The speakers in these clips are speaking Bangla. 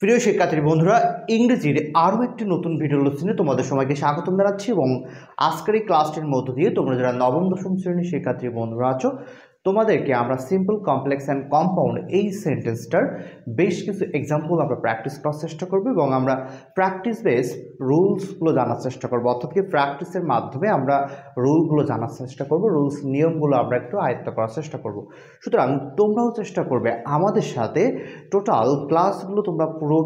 প্রিয় শিক্ষার্থী বন্ধুরা, ইংরেজির আরও একটি নতুন ভিডিও লেসনে তোমাদের সবাইকে স্বাগতম জানাচ্ছি এবং আজকের এই ক্লাসটির মধ্য দিয়ে তোমরা যারা নবম দশম শ্রেণীর শিক্ষার্থী বন্ধুরা আছো তোমাদেরকে আমরা সিম্পল, কমপ্লেক্স অ্যান্ড কম্পাউন্ড এই সেন্টেন্সটার বেশ কিছু এক্সাম্পল আমরা প্র্যাকটিস করার চেষ্টা করব এবং আমরা প্র্যাকটিস বেস রুলসগুলো জানার চেষ্টা করবো। অর্থাৎ কি প্র্যাকটিসের মাধ্যমে আমরা রুলগুলো জানার চেষ্টা করব, রুলস নিয়মগুলো আমরা একটু আয়ত্ত করার চেষ্টা করব। সুতরাং তোমরাও চেষ্টা করবে আমাদের সাথে টোটাল ক্লাসগুলো, তোমরা পুরো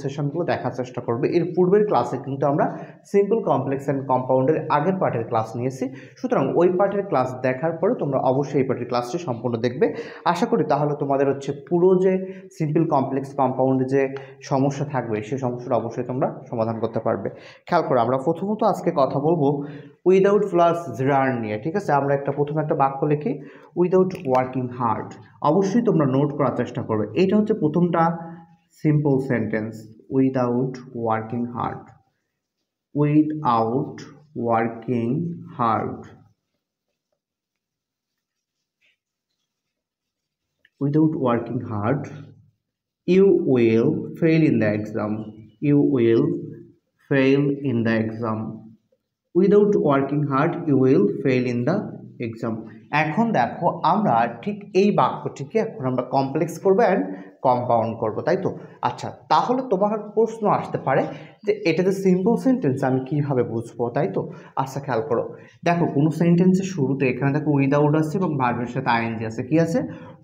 সেশনগুলো দেখার চেষ্টা করবে। এর পূর্বের ক্লাসে কিন্তু আমরা সিম্পল, কমপ্লেক্স অ্যান্ড কম্পাউন্ডের আগের পার্টের ক্লাস নিয়েছি। সুতরাং ওই পার্টের ক্লাস দেখার পরে তোমরা অবশ্যই এই পার্টের ক্লাসটি সম্পূর্ণ দেখবে। আশা করি তাহলে তোমাদের পুরো যে সিম্পল, কমপ্লেক্স, কম্পাউন্ডে যে সমস্যা থাকবে সেই সমস্যাটা অবশ্যই তোমরা সমাধান করতে পারবে। খেয়াল করো, আমরা প্রথমত আজকে কথা বলবো উইদাউট প্লাস জিরার নিয়ে। ঠিক আছে, আমরা প্রথমে একটা বাক্য লিখি, উইদাউট ওয়ার্কিং হার্ড। অবশ্যই তোমরা নোট করার চেষ্টা করবে। এইটা হচ্ছে প্রথমটা simple sentence, without working hard, without working hard, without working hard you will fail in the exam, you will fail in the exam, without working hard you will fail in the exam। এখন দেখো আমরা ঠিক এই বাক্যটিকে এখন আমরা কমপ্লেক্স করবো অ্যান্ড কম্পাউন্ড করব, তাই তো? আচ্ছা, তাহলে তোমার প্রশ্ন আসতে পারে যে এটা যে সিম্পল সেন্টেন্স আমি কিভাবে বুঝবো, তাই তো? আচ্ছা, খেয়াল করো, দেখো কোনো সেন্টেন্সের শুরুতে এখানে দেখো উইদাউট আছে এবং ভার্বের সাথে আইএনজি আছে। কি আছে?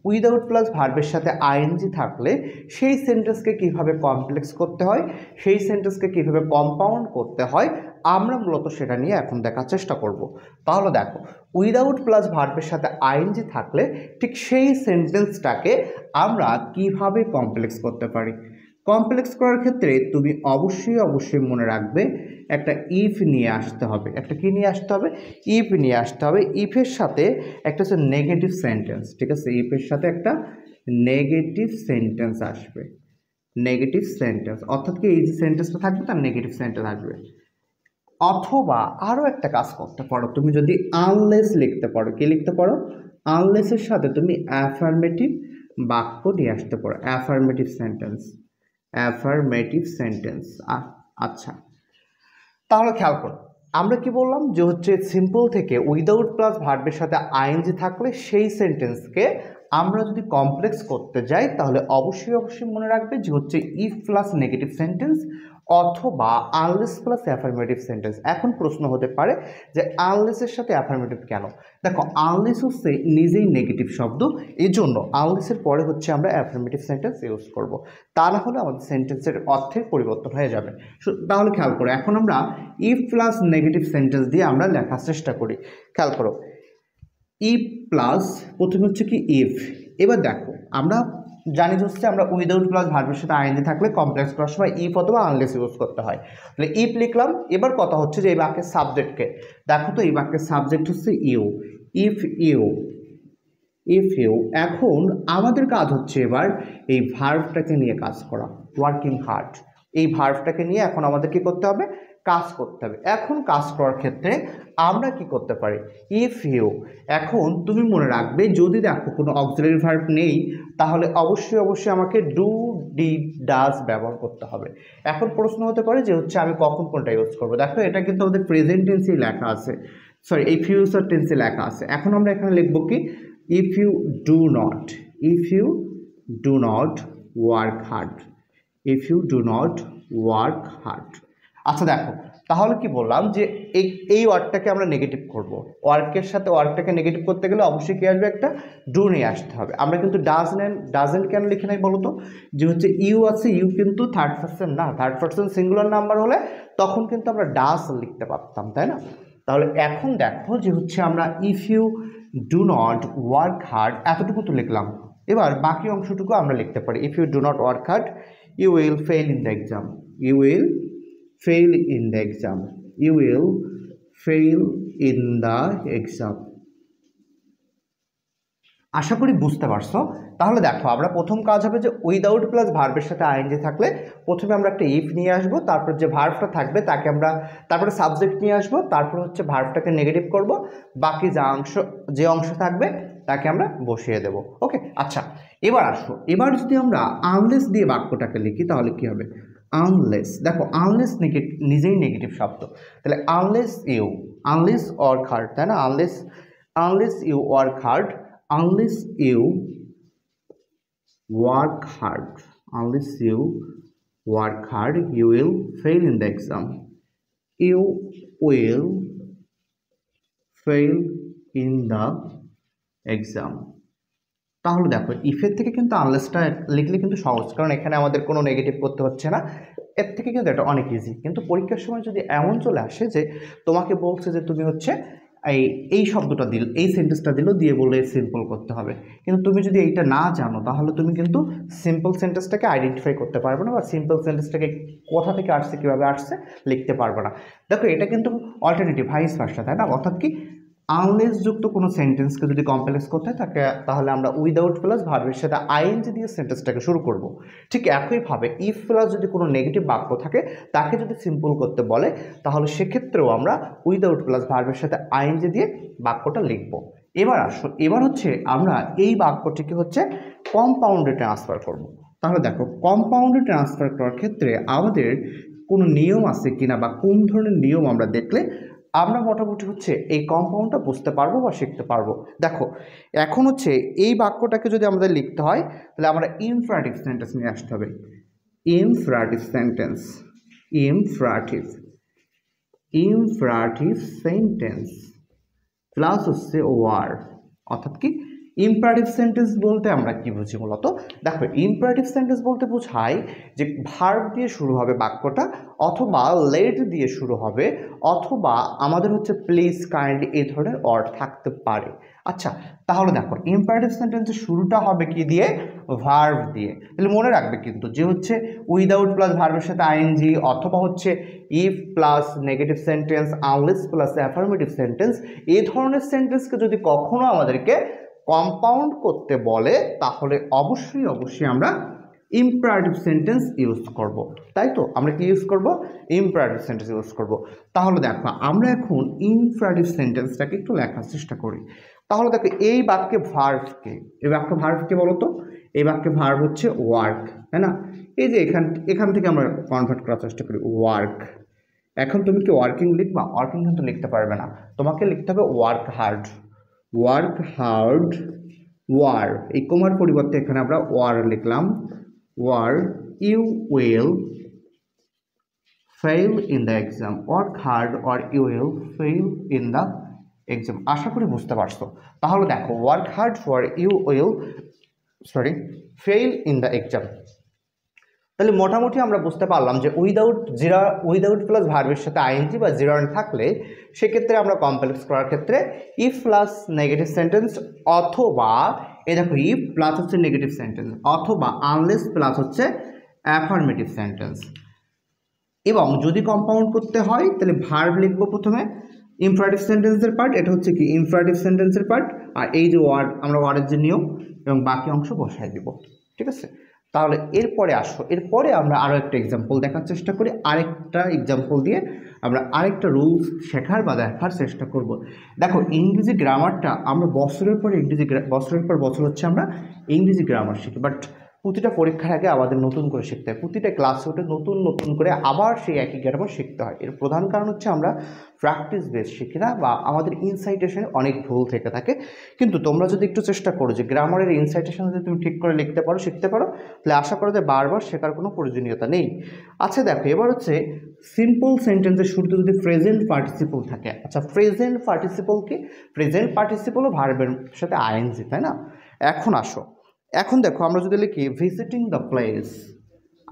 উইদাউট প্লাস ভার্বের সাথে আইএনজি থাকলে সেই সেন্টেন্সকে কিভাবে কমপ্লেক্স করতে হয়, সেই সেন্টেন্সকে কিভাবে কম্পাউন্ড করতে হয়, আমরা মূলত সেটা নিয়ে এখন দেখার চেষ্টা করব। তাহলে দেখো, উইদাউট প্লাস ভার্বের সাথে আইএনজি থাকলে ঠিক সেই সেন্টেন্সটাকে আমরা কিভাবে কমপ্লেক্স করতে পারি। কমপ্লেক্স করার ক্ষেত্রে তুমি অবশ্যই মনে রাখবে একটা ইফ নিয়ে আসতে হবে। একটা কি নিয়ে আসতে হবে? ইফ নিয়ে আসতে হবে। ইফের সাথে একটা হচ্ছে নেগেটিভ সেন্টেন্স। ঠিক আছে, ইফের সাথে একটা নেগেটিভ সেন্টেন্স আসবে। নেগেটিভ সেন্টেন্স অর্থাৎ কি এই যে সেন্টেন্সটা থাকবে তার নেগেটিভ সেন্টেন্স আসবে। অথবা আরও একটা কাজ করতে পারো, তুমি যদি আনলেস লিখতে পারো। কি লিখতে পারো? আনলেসের সাথে তুমি অ্যাফার্মেটিভ বাক্য নিয়ে আসতে পারো, অ্যাফার্মেটিভ সেন্টেন্স, অ্যাফার্মেটিভ সেন্টেন্স। আচ্ছা, তাহলে খেয়াল করো, আমরা কি বললাম যে সিম্পল থেকে উইদাউট প্লাস ভার্বের সাথে আইএনজি থাকলে সেই সেন্টেন্সকে আমরা যদি কমপ্লেক্স করতে যাই তাহলে অবশ্যই মনে রাখবে যে ইফ প্লাস নেগেটিভ সেন্টেন্স অথবা আনলেস প্লাস অ্যাফার্মেটিভ সেন্টেন্স। এখন প্রশ্ন হতে পারে যে আনলেসের সাথে অ্যাফার্মেটিভ কেন? দেখো, আনলেস হচ্ছে নিজেই নেগেটিভ শব্দ, এই জন্য আনলেসের পরে আমরা অ্যাফার্মেটিভ সেন্টেন্স ইউজ করব, তা না হলে আমাদের সেন্টেন্সের অর্থের পরিবর্তন হয়ে যাবে। তাহলে খেয়াল করো, এখন আমরা ইফ প্লাস নেগেটিভ সেন্টেন্স দিয়ে আমরা লেখার চেষ্টা করি। খেয়াল করো, ইফ প্লাস প্রথমে কি ইফ। এবার দেখো, আমরা জানি আমরা উইদাউট প্লাস ভার্বের সাথে আইএনজি থাকলে কমপ্লেক্স করার সময় ইফ অথবা আনলেস ইউজ করতে হয়। তাহলে ইফ লিখলাম। এবার কথা হচ্ছে যে এই বাক্যের সাবজেক্টকে দেখো তো, এই বাক্যের সাবজেক্ট হচ্ছে you. If you, if you. এখন আমাদের কাজ হচ্ছে এবার এই ভার্বটাকে নিয়ে কাজ করা, ওয়ার্কিং হার্ড। এই ভার্বটাকে নিয়ে এখন আমাদের কি করতে হবে? কাজ করতে হবে। এখন কাজ করার ক্ষেত্রে আমরা কি করতে পারি? If you. এখন তুমি মনে রাখবে, যদি দেখো কোনো অক্সিলারি ভার্ব নেই তাহলে অবশ্যই আমাকে ডু, ডিড, ডাজ ব্যবহার করতে হবে। এখন প্রশ্ন হতে পারে যে আমি কখন কোনটা ইউজ করবো। দেখো, এটা কিন্তু আমাদের প্রেজেন্ট টেন্সেই লেখা আছে, সরি এই ফিউচার টেন্সে লেখা আছে। এখন আমরা এখানে লিখবো কি? if you do not work hard, if you do not work hard। আচ্ছা দেখো, তাহলে কি বললাম যে এই ওয়ার্ডটাকে আমরা নেগেটিভ করব। ওয়ার্কের সাথে ওয়ার্ডটাকে নেগেটিভ করতে গেলে অবশ্যই কি আসবে? একটা ডু নিয়ে আসতে হবে। আমরা কিন্তু ডাজেন্ট কেন লিখে নাই বলো তো? যে ইউ আছে, ইউ কিন্তু থার্ড পারসন না, থার্ড পারসন সিঙ্গুলার নাম্বার হলে তখন কিন্তু আমরা ডাজ লিখতে পারতাম, তাই না? তাহলে এখন দেখো যে আমরা if you do not work hard এতটুকু তো লিখলাম। এবার বাকি অংশটুকু আমরা লিখতে পারি, if you do not work hard you will fail in the exam, you will fail in the exam, you will fail in the exam. আশা করি বুঝতে পারছো। তাহলে দেখো, আমরা প্রথম কাজ হবে যে উইদাউট প্লাস ভার্বের সাথে আইএনজি থাকলে প্রথমে আমরা একটা ইফ নিয়ে আসবো, তারপর যে ভার্বটা থাকবে তাকে আমরা তারপরে সাবজেক্ট নিয়ে আসবো, তারপর ভার্বটাকে নেগেটিভ করব, বাকি যে অংশ থাকবে তাকে আমরা বসিয়ে দেব। ওকে, আচ্ছা এবার আসো, এবার যদি আমরা আনলেস দিয়ে বাক্যটাকে লিখি তাহলে কি হবে? আনলেস, দেখো আনলেস নিজেই নেগেটিভ শব্দ, তাহলে আনলেস ওয়ার্ক হার্ড, তাই না? Unless you work hard, unless you work hard, unless you work hard you will fail in the exam, you will fail in the exam। তাহলে দেখো ইফের থেকে কিন্তু আনলেসটা লিখলে কিন্তু সহজ, কারণ এখানে আমাদের কোনো নেগেটিভ করতে হচ্ছে না, এর থেকে কিন্তু এটা অনেক ইজি। কিন্তু পরীক্ষার সময় যদি এমন চলে আসে যে তোমাকে বলছে যে তুমি হচ্ছে এই শব্দটা দিল, এই সেন্টেন্সটা দিল, দিয়ে বলে সিম্পল করতে হবে, কিন্তু তুমি যদি এইটা না জানো তাহলে তুমি কিন্তু সিম্পল সেন্টেন্সটাকে আইডেন্টিফাই করতে পারবে না, বা সিম্পল সেন্টেন্সটাকে কোথা থেকে আসছে কীভাবে আসছে লিখতে পারবে না। দেখো এটা কিন্তু অল্টারনেটিভ ভাইস ভার্সা, তাই না? অর্থাৎ কি আনলেস যুক্ত কোনো সেন্টেন্সকে যদি কমপ্লেক্স করতে হয় তাহলে আমরা উইদাউট প্লাস ভার্বের সাথে আইএনজি দিয়ে সেন্টেন্সটাকে শুরু করব। ঠিক একইভাবে ইফ প্লাস যদি কোনো নেগেটিভ বাক্য থাকে তাকে যদি সিম্পল করতে বলে তাহলে সেক্ষেত্রেও আমরা উইদাউট প্লাস ভার্বের সাথে আইএনজি দিয়ে বাক্যটা লিখব। এবার আসো, এবার হচ্ছে আমরা এই বাক্যটিকে হচ্ছে কম্পাউন্ডে ট্রান্সফার করব। তাহলে দেখো কম্পাউন্ডে ট্রান্সফার করার ক্ষেত্রে আমাদের কোনো নিয়ম আছে কিনা, বা কোন ধরনের নিয়ম আমরা দেখলে আমরা মোটামুটি হচ্ছে এই কম্পাউন্ডটা বুঝতে পারবো বা শিখতে পারবো। দেখো এখন হচ্ছে এই বাক্যটাকে যদি আমাদের লিখতে হয় তাহলে আমরা ইনফ্রাটিভ সেন্টেন্স নিয়ে আসতে হবে। ইনফ্রাটিভ সেন্টেন্স, ইনফ্রাটিভ সেন্টেন্স প্লাস হচ্ছে ওয়ার। অর্থাৎ কি ইম্পারেটিভ সেন্টেন্স বলতে আমরা কি বুঝি মূলত? দেখো ইম্পারেটিভ সেন্টেন্স বলতে বোঝায় যে ভার্ব দিয়ে শুরু হবে বাক্যটা, অথবা লেট দিয়ে শুরু হবে, অথবা আমাদের হচ্ছে প্লিজ, কাইন্ড এই ধরনের ওয়ার্ড থাকতে পারে। আচ্ছা তাহলে দেখো ইম্পারেটিভ সেন্টেন্সের শুরুটা হবে কি দিয়ে? ভার্ব দিয়ে। তাহলে মনে রাখবে কিন্তু যে হচ্ছে উইদাউট প্লাস ভার্বের সাথে আইএনজি, অথবা হচ্ছে if plus negative sentence, unless plus affirmative sentence, এই ধরনের সেন্টেন্সকে যদি কখনো আমাদেরকে কম্পাউন্ড করতে বলে তাহলে অবশ্যই আমরা ইম্পারেটিভ সেন্টেন্স ইউজ করব। তাই তো আমরা কি ইউজ করব? ইম্পারেটিভ সেন্টেন্স ইউজ করব। তাহলে দেখো আমরা এখন ইম্পারেটিভ সেন্টেন্সটাকে একটু লেখার চেষ্টা করি। তাহলে দেখো এই বাক্যে ভার্বকে, এই বাক্যে ভার্বকে বলো তো? এই বাক্যে ভার্ব হচ্ছে ওয়ার্ক, তাই না? এই যে এখান থেকে আমরা কনভার্ট করার চেষ্টা করি ওয়ার্ক। এখন তুমি কি ওয়ার্কিং লিখবা? ওয়ার্কিং কিন্তু লিখতে পারবে না, তোমাকে লিখতে হবে work hard. Work hard, or, এই কোমার পরিবর্তে এখানে আমরা ওয়ার লিখলাম। Or, you will fail in the exam. Work hard or you will fail in the exam. আশা করি বুঝতে পারছো। তাহলে দেখো work hard for you will fail in the exam. তাহলে মোটামুটি আমরা বুঝতে পারলাম যে উইদাউট প্লাস ভার্বের সাথে আইএনজি বা জিরান থাকলে সেক্ষেত্রে আমরা কমপ্লেক্স করার ক্ষেত্রে ইফ প্লাস নেগেটিভ সেন্টেন্স, অথবা এই দেখো ইফ প্লাস হচ্ছে নেগেটিভ সেন্টেন্স, অথবা আনলেস প্লাস হচ্ছে অ্যাফার্মেটিভ সেন্টেন্স। এবং যদি কম্পাউন্ড করতে হয় তাহলে ভার্ব লিখবো প্রথমে ইম্পারেটিভ সেন্টেন্সের পার্ট, এটা হচ্ছে কি ইম্পারেটিভ সেন্টেন্সের পার্ট, আর এই যে ওয়ার্ড আমরা ওয়ার্ডের যে নিয়ম এবং বাকি অংশ বসায় দিব। ঠিক আছে, তাহলে এরপরে আসো, এরপরে আমরা আরও একটা এক্সাম্পল দেখার চেষ্টা করি। আরেকটা এক্সাম্পল দিয়ে আমরা আরেকটা রুলস শেখার বা দেখার চেষ্টা করব। দেখো ইংরেজি গ্রামারটা আমরা বছরের পর বছর হচ্ছে আমরা ইংরেজি গ্রামার শিখি, বাট প্রতিটা পরীক্ষার আগে আমাদের নতুন করে শিখতে হয়, প্রতিটা ক্লাসে ওঠে নতুন করে আবার সেই একই গ্রামার শিখতে হয়। এর প্রধান কারণ হচ্ছে আমরা প্র্যাকটিস বেস শিখি না, বা আমাদের ইনসাইটেশনে অনেক ভুল থেকে থাকে। কিন্তু তোমরা যদি একটু চেষ্টা করো যে গ্রামারের ইনসাইটেশন যদি তুমি ঠিক করে লিখতে পারো, শিখতে পারো, তাহলে আশা করা যায় বারবার শেখার কোনো প্রয়োজনীয়তা নেই। আচ্ছা দেখো এবার হচ্ছে সিম্পল সেন্টেন্সের শুরুতে যদি প্রেজেন্ট পার্টিসিপল থাকে। আচ্ছা প্রেজেন্ট পার্টিসিপল কি? প্রেজেন্ট পার্টিসিপলও ভার্বের সাথে আইএনজি, তাই না? এখন আসো, এখন দেখো আমরা যদি লিখি ভিজিটিং দ্য প্লেস,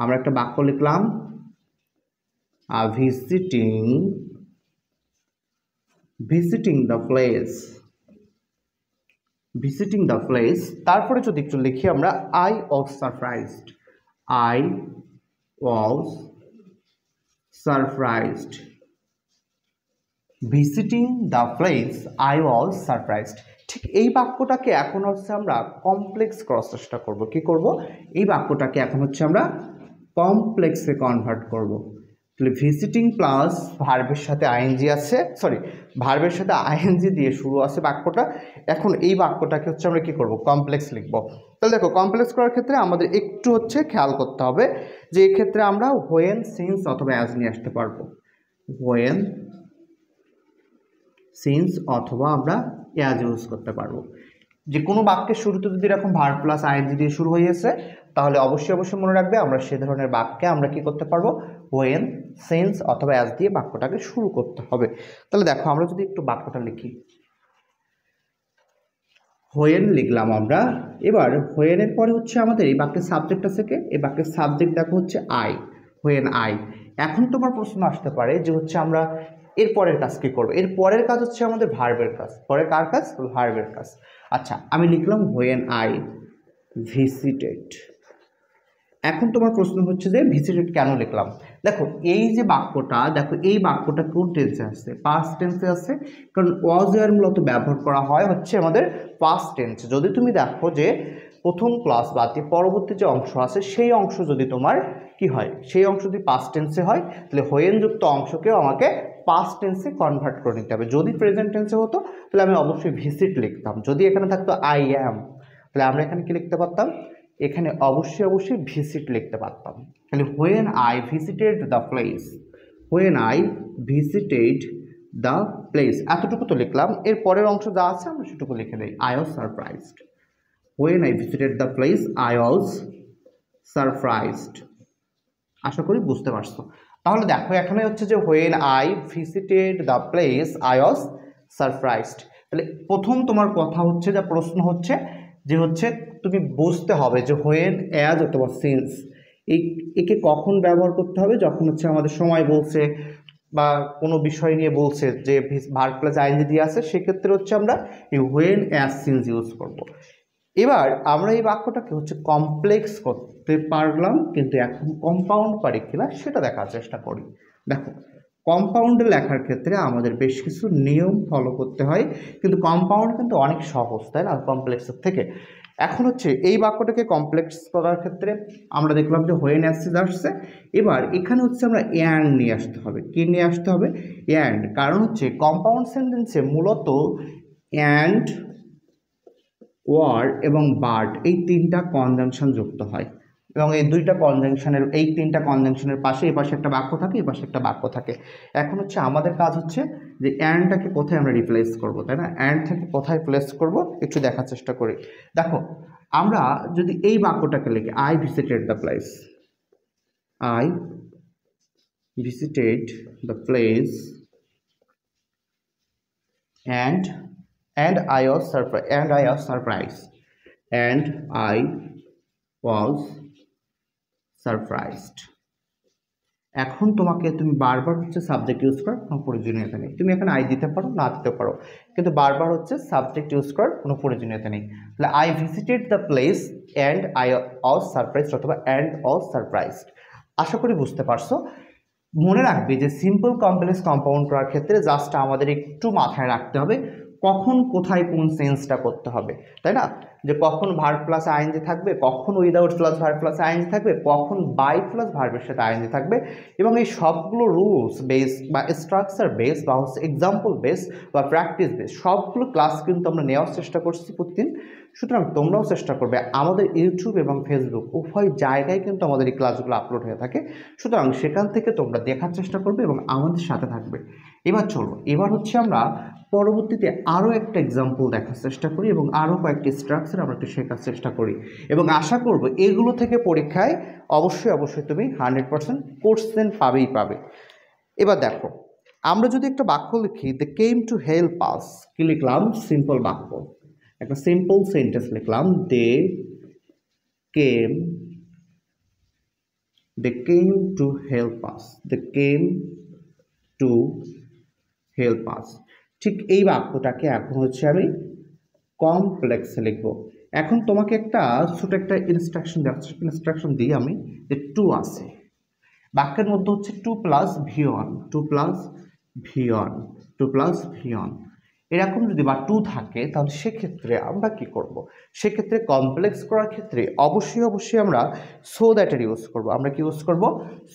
আমরা একটা বাক্য লিখলাম ভিজিটিং দ্য প্লেস, তারপরে যদি একটু লিখি আমরা I was surprised. Visiting the place I was surprised. ঠিক এই বাক্যটাকে এখন হচ্ছে আমরা কমপ্লেক্স করার চেষ্টা করব। কি করব? এই বাক্যটাকে এখন হচ্ছে আমরা কমপ্লেক্সে কনভার্ট করব। তাহলে ভিজিটিং প্লাস ভার্বের সাথে আইএনজি আছে, সরি ভার্বের সাথে আইএনজি দিয়ে শুরু আছে বাক্যটা। এখন এই বাক্যটাকে হচ্ছে আমরা কি করব, কমপ্লেক্স লিখব। তাহলে দেখো কমপ্লেক্স করার ক্ষেত্রে আমাদের একটু হচ্ছে খেয়াল করতে হবে যে এক্ষেত্রে আমরা হোয়েন, সিন্স অথবা অ্যাজ নিয়ে আসতে পারবো। হোয়েন, সিন্স অথবা আমরা অ্যাজ ইউজ করতে পারবো। যে কোনো বাক্যের শুরুতে যদি এরকম ভার্ব প্লাস আইএনজি দিয়ে শুরু হয়েছে তাহলে অবশ্যই মনে রাখবে আমরা সে ধরনের বাক্যে আমরা কি করতে পারবো, হোয়েন, সিন্স অথবা অ্যাজ দিয়ে বাক্যটাকে শুরু করতে হবে। তাহলে দেখো আমরা যদি একটু বাক্যটা লিখি, হোয়েন লিখলাম আমরা। এবার হোয়েনের পরে হচ্ছে আমাদের এই বাক্যের সাবজেক্ট আছে কে, এই বাক্যের সাবজেক্ট দেখো হচ্ছে আই, হোয়েন আই। এখন তোমার প্রশ্ন আসতে পারে যে হচ্ছে আমরা এর পরের কাজ কি করবো, এর পরের কাজ হচ্ছে আমাদের ভার্বের কাজ। পরে কার কাজ, ভার্বের কাজ। আচ্ছা আমি লিখলাম হোয়েন আই ভিজিটেড। এখন তোমার প্রশ্ন হচ্ছে যে ভিজিটেড কেন লিখলাম। দেখো এই যে বাক্যটা, দেখো এই বাক্যটা কোন টেন্সে আছে, পাস্ট টেন্সে আছে। কারণ ওয়াজ ওয়্যার মূলত ব্যবহার করা হয় হচ্ছে আমাদের পাস্ট টেন্স। যদি তুমি দেখো যে প্রথম ক্লাস বাদ দিয়ে পরবর্তী যে অংশ আছে সেই অংশ যদি তোমার কি হয়, সেই অংশ যদি পাস্ট টেন্সে হয় তাহলে হোয়েন যুক্ত অংশকেও আমাকে পাস্ট টেন্সে কনভার্ট করে নিতে হবে। যদি প্রেজেন্ট টেন্সে হতো তাহলে আমি অবশ্যই ভিজিট লিখতাম। যদি এখানে থাকতো আই অ্যাম তাহলে আমরা এখানে কি লিখতে পারতাম, এখানে অবশ্যই ভিজিট লিখতে পারতাম। তাহলে when I visited the place, when I visited the place, এতটুকু তো লিখলাম। এর পরের অংশ যা আছে আমরা সেটুকু লিখে দিই, I was surprised. When I visited the place I was surprised. আশা করি বুঝতে পারছো। তাহলে দেখো এখানে হচ্ছে যে when I visited the place I was surprised. তাহলে প্রথম তোমার কথা হচ্ছে, যা প্রশ্ন হচ্ছে যে হচ্ছে তুমি বুঝতে হবে যে হোয়েন, অ্যাজ অথবা সিন্স একে কখন ব্যবহার করতে হবে, যখন হচ্ছে আমাদের সময় বলছে বা কোনো বিষয় নিয়ে বলছে যে ভার্ব প্লাস আইএনজি দিয়ে আছে, সেক্ষেত্রে হচ্ছে আমরা এই হোয়েন, অ্যাজ, সিন্স ইউজ করব। এবার আমরা এই বাক্যটাকে হচ্ছে কমপ্লেক্স করতে পারলাম, কিন্তু এখন কম্পাউন্ড পারি কিনা সেটা দেখার চেষ্টা করি। দেখো কম্পাউন্ডে লেখার ক্ষেত্রে আমাদের বেশ কিছু নিয়ম ফলো করতে হয়, কিন্তু কম্পাউন্ড কিন্তু অনেক সহজ, তাই না, কমপ্লেক্সের থেকে। এখন হচ্ছে এই বাক্যটাকে কমপ্লেক্স করার ক্ষেত্রে আমরা দেখলাম যে হোয়েন অ্যাসিড আসছে। এবার এখানে হচ্ছে আমরা অ্যান্ড নিয়ে আসতে হবে। কি নিয়ে আসতে হবে, অ্যান্ড। কারণ হচ্ছে কম্পাউন্ড সেন্টেন্সে মূলত অ্যান্ড, ওয়ার এবং বার্ড এই তিনটা কনজাংশন যুক্ত হয়, এবং এই দুইটা কনজাংশনের, এই তিনটা কনজাংশনের পাশে এই পাশে একটা বাক্য থাকে, এই পাশে একটা বাক্য থাকে। এখন হচ্ছে আমাদের কাজ হচ্ছে যে অ্যান্ডটাকে কোথায় আমরা রিপ্লেস করব, তাই না, অ্যান্ড থেকে কোথায় প্লেস করব একটু দেখার চেষ্টা করি। দেখো আমরা যদি এই বাক্যটাকে লিখি, I visited the place, I visited the place and I was surprised, and I was surprised, and I was surprised. এখন তোমাকে তুমি বারবার হচ্ছে সাবজেক্ট ইউজ করার কোনো প্রয়োজনীয়তা নেই। তুমি এখানে আই দিতে পারো, না দিতে পারো, কিন্তু বারবার হচ্ছে সাবজেক্ট ইউজ করার কোনো প্রয়োজনীয়তা নেই। তাহলে I visited the place and I was surprised অথবা অ্যান্ড ওয়াজ সারপ্রাইজড। আশা করি বুঝতে পারছো। মনে রাখবে যে সিম্পল কমপ্লেক্স কম্পাউন্ড করার ক্ষেত্রে জাস্ট আমাদের একটু মাথায় রাখতে হবে কখন কোথায় কোন সেন্সটা করতে হবে, তাই না, যে কখন ভার্ব প্লাস আইএনজি থাকবে, কখন without plus verb plus ING থাকবে, কখন বাই প্লাস ভার্বের সাথে আইএনজি থাকবে। এবং এই সবগুলো রুলস বেস বা স্ট্রাকচার বেস বা হচ্ছে এক্সাম্পল বেস বা প্র্যাকটিস বেস সবগুলো ক্লাস কিন্তু আমরা নেওয়ার চেষ্টা করছি প্রতিদিন। সুতরাং তোমরাও চেষ্টা করবে, আমাদের ইউটিউব এবং ফেসবুক উভয় জায়গায় কিন্তু আমাদের এই ক্লাসগুলো আপলোড হয়ে থাকে। সুতরাং সেখান থেকে তোমরা দেখার চেষ্টা করবে এবং আমাদের সাথে থাকবে। এবার চলো, এবার হচ্ছে আমরা পরবর্তীতে আরও একটা এক্সাম্পল দেখার চেষ্টা করি এবং আরও কয়েকটি স্ট্রাকচার আমরা একটু শেখার চেষ্টা করি, এবং আশা করব এগুলো থেকে পরীক্ষায় অবশ্যই তুমি 100% কোশ্চেন পাবে। এবার দেখো আমরা যদি একটা বাক্য লিখি, দে কেম টু হেল্প আস, কি লিখলাম, সিম্পল বাক্য, একটা সিম্পল সেন্টেন্স লিখলাম, they came to help us, they came to help us. ঠিক এই বাক্যটাকে এখন হচ্ছে আমি কমপ্লেক্সে লিখবো। এখন তোমাকে একটা ছোট একটা ইনস্ট্রাকশন দিই আমি, যে টু আছে বাক্যের মধ্যে হচ্ছে টু প্লাস ভি ওয়ান এরকম যদি বা টু থাকে, তাহলে সেক্ষেত্রে আমরা কি করব, সেক্ষেত্রে কমপ্লেক্স করার ক্ষেত্রে অবশ্যই আমরা সো দ্যাটের ইউজ করব। আমরা কি ইউজ করব,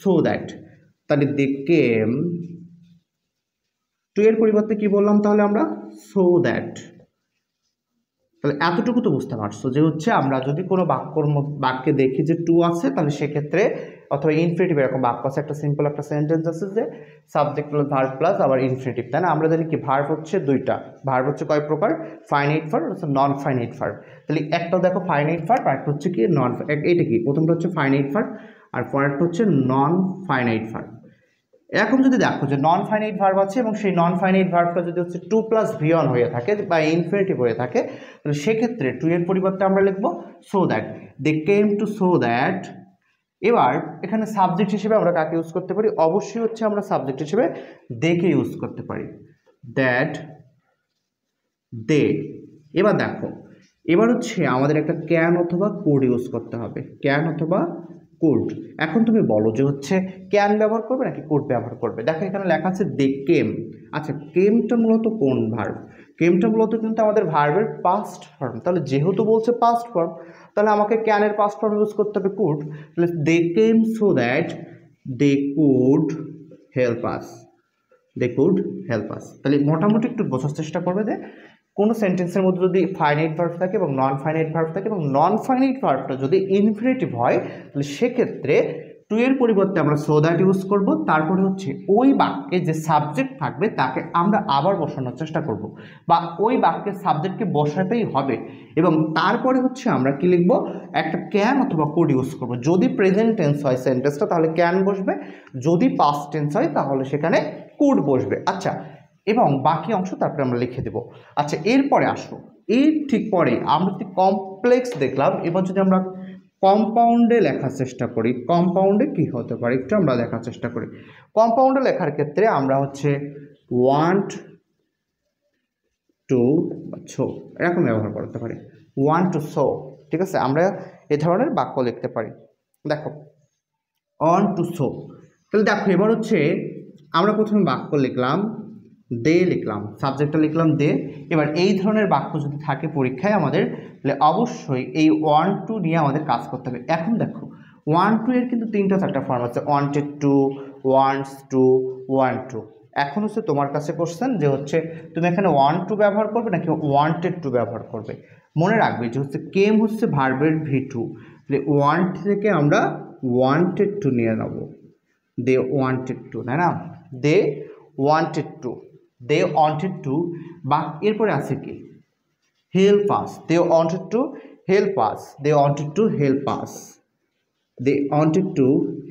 সো দ্যাট। তাহলে দে কেম, টু এর পরিবর্তে কি বললাম তাহলে আমরা, সো দ্যাট। তাহলে এতটুকু তো বুঝতে পারছো যে হচ্ছে আমরা যদি কোনো বাক্যে দেখি যে টু আছে, তাহলে সেক্ষেত্রে অথবা ইনফিনিটিভ, এরকম বাক্য আছে, একটা সিম্পল একটা সেন্টেন্স আছে যে সাবজেক্ট প্লাস ভার্ব প্লাস আবার ইনফিনিটিভ, তাই না? আমরা জানি কি ভার্ব হচ্ছে দুইটা, ভার্ব হচ্ছে কয় প্রকার, ফাইনাইট ভার্ব হচ্ছে নন ফাইনাইট ভার্ব। তাহলে একটা দেখো ফাইনাইট ভার্ব, আর একটা হচ্ছে কি নন, এইটা কি, প্রথমটা হচ্ছে ফাইনাইট ভার্ব আর পরেরটা হচ্ছে নন ফাইনাইট ভার্ব। এখন যদি দেখো যে নন ফাইনাইট ভার্ব আছে এবং সেই নন ফাইনাইট ভার্বটা যদি হচ্ছে টু প্লাস ভিওন হয়ে থাকে বা ইনফিনিটিভ হয়ে থাকে, তাহলে সেক্ষেত্রে টু এর পরিবর্তে আমরা লিখবো so that, they came to so that. এবার এখানে সাবজেক্ট হিসেবে আমরা কাকে ইউজ করতে পারি, অবশ্যই হচ্ছে আমরা সাবজেক্ট হিসেবে দেকে ইউজ করতে পারি, দ্যাট দে। এবার দেখো, এবার হচ্ছে আমাদের একটা ক্যান অথবা কোড ইউজ করতে হবে, ক্যান অথবা কোড। এখন তুমি বলো যে হচ্ছে ক্যান ব্যবহার করবে নাকি কোড ব্যবহার করবে। দেখো এখানে লেখা আছে দে কেম। আচ্ছা, কেমটা মূলত কোন ভার্ব, কেমটা মূলত কিন্তু আমাদের ভার্বের পাস্ট ফর্ম। তাহলে যেহেতু বলছে পাস্ট ফর্ম, তাহলে আমাকে ক্যানের পাস্ট ফর্ম ইউজ করতে হবে কুড। তাহলে they came so that they could help us, they could help us. তাহলে মোটামুটি একটু বোঝার চেষ্টা করবে যে কোনো সেন্টেন্সের মধ্যে যদি ফাইনাইট ভার্ব থাকে এবং নন ফাইনাইট ভার্ব থাকে এবং নন ফাইনাইট ভার্বটা যদি ইনফিনিটিভ হয়, তাহলে সেক্ষেত্রে টু এর পরিবর্তে আমরা সো দ্যাট ইউজ করব। তারপরে হচ্ছে ওই বাক্যে যে সাবজেক্ট থাকবে তাকে আমরা আবার বসানোর চেষ্টা করব, বা ওই বাক্যের সাবজেক্টকে বসাতেই হবে। এবং তারপরে হচ্ছে আমরা কি লিখব, একটা ক্যান অথবা কোড ইউজ করব। যদি প্রেজেন্ট টেন্স হয় সেন্টেন্সটা তাহলে ক্যান বসবে, যদি পাস্ট টেন্স হয় তাহলে সেখানে কোড বসবে। আচ্ছা, এবং বাকি অংশ তারপরে আমরা লিখে দেব। আচ্ছা, এরপরে আসো, এর ঠিক পরে আমরা যদি কমপ্লেক্স দেখলাম, এবার যদি আমরা কম্পাউন্ডে লেখার চেষ্টা করি, কম্পাউন্ডে কি হতে পারে একটু আমরা দেখার চেষ্টা করি। কম্পাউন্ডে লেখার ক্ষেত্রে আমরা হচ্ছে ওয়ান্ট টু শো এরকম ব্যবহার করতে পারি, ওয়ান্ট টু শো, ঠিক আছে? আমরা এ ধরনের বাক্য লিখতে পারি। দেখো অন টু শো, তাহলে দেখো এবার হচ্ছে আমরা প্রথমে বাক্য লিখলাম, দে লিখলাম, সাবজেক্টটা লিখলাম দে। এবার এই ধরনের বাক্য যদি থাকে পরীক্ষায় আমাদের, তাহলে অবশ্যই এই ওয়ান টু নিয়ে আমাদের কাজ করতে হবে। এখন দেখো ওয়ান টু এর কিন্তু তিনটা চারটা ফর্ম আছে, wanted to, wants to, want to. এখন হচ্ছে তোমার কাছে কোশ্চেন যে হচ্ছে তুমি এখানে ওয়ান টু ব্যবহার করবে নাকি ওয়ান্টেড টু ব্যবহার করবে। মনে রাখবে যে হচ্ছে কেম হচ্ছে ভার্বের V2, তাহলে ওয়ান্ট থেকে আমরা ওয়ান্টেড টু নিয়ে নেব, দে ওয়ান্টেড টু, তাই না? They wanted to, they wanted to. বা এরপরে আছে কি, help us, they wanted to help us, they wanted to help us, they wanted to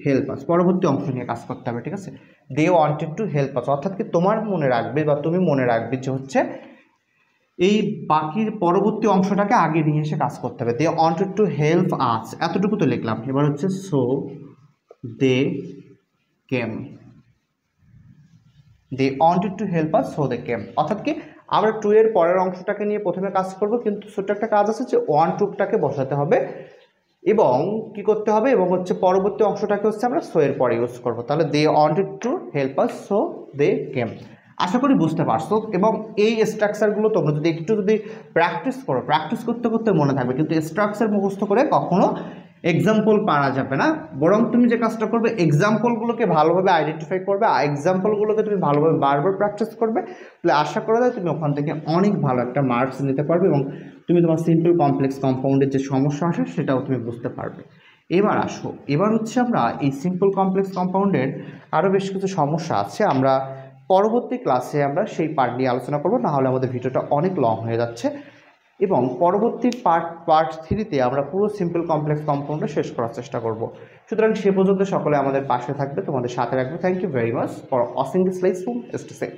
help us. পরবর্তী অংশ নিয়ে কাজ করতে হবে, ঠিক আছে? They wanted to help us, অর্থাৎ কি তোমার মনে রাখবে বা তুমি মনে রাখবে যে হচ্ছে এই বাকির পরবর্তী অংশটাকে আগে নিয়ে এসে কাজ করতে হবে। They wanted to help us, এতটুকু তো লিখলাম। এবার হচ্ছে so they came, they wanted to help us so they came. অর্থাৎ কি আমরা টু এর পরের অংশটাকে নিয়ে প্রথমে কাজ করব, কিন্তু ছোট্ট একটা কাজ আছে যে ওয়ান টুটাকে বসাতে হবে এবং কি করতে হবে, এবং হচ্ছে পরবর্তী অংশটাকে হচ্ছে আমরা সো এর পরে ইউজ করব। তাহলে they wanted to help us so they came. আশা করি বুঝতে পারছো। এবং এই স্ট্রাকচারগুলো তোমরা যদি একটু প্র্যাকটিস করো, প্র্যাকটিস করতে করতে মনে থাকবে। কিন্তু স্ট্রাকচার মুখস্থ করে কখনো এক্সাম্পল পারা যাবে না, বরং তুমি যে কাজটা করবে এক্সাম্পলগুলোকে ভালোভাবে আইডেন্টিফাই করবে, এক্সাম্পলগুলোকে তুমি ভালোভাবে বারবার প্র্যাকটিস করবে, তাহলে আশা করা যায় তুমি ওখান থেকে অনেক ভালো একটা মার্কস নিতে পারবে এবং তুমি তোমার সিম্পল কমপ্লেক্স কম্পাউন্ডের যে সমস্যা আসে সেটাও তুমি বুঝতে পারবে। এবার আসো, এবার হচ্ছে আমরা এই সিম্পল কমপ্লেক্স কম্পাউন্ডের আরও বেশ কিছু সমস্যা আছে, আমরা পরবর্তী ক্লাসে আমরা সেই পার্ট নিয়ে আলোচনা করবো, নাহলে আমাদের ভিডিওটা অনেক লং হয়ে যাচ্ছে। এবং পরবর্তী পার্ট 3-তে আমরা পুরো সিম্পল কমপ্লেক্স কম্পাউন্ডটা শেষ করার চেষ্টা করব। সুতরাং সে পর্যন্ত সকলে আমাদের পাশে থাকবে, তোমাদের সাথে রাখবে। Thank you very much for watching this lesson. Stay safe.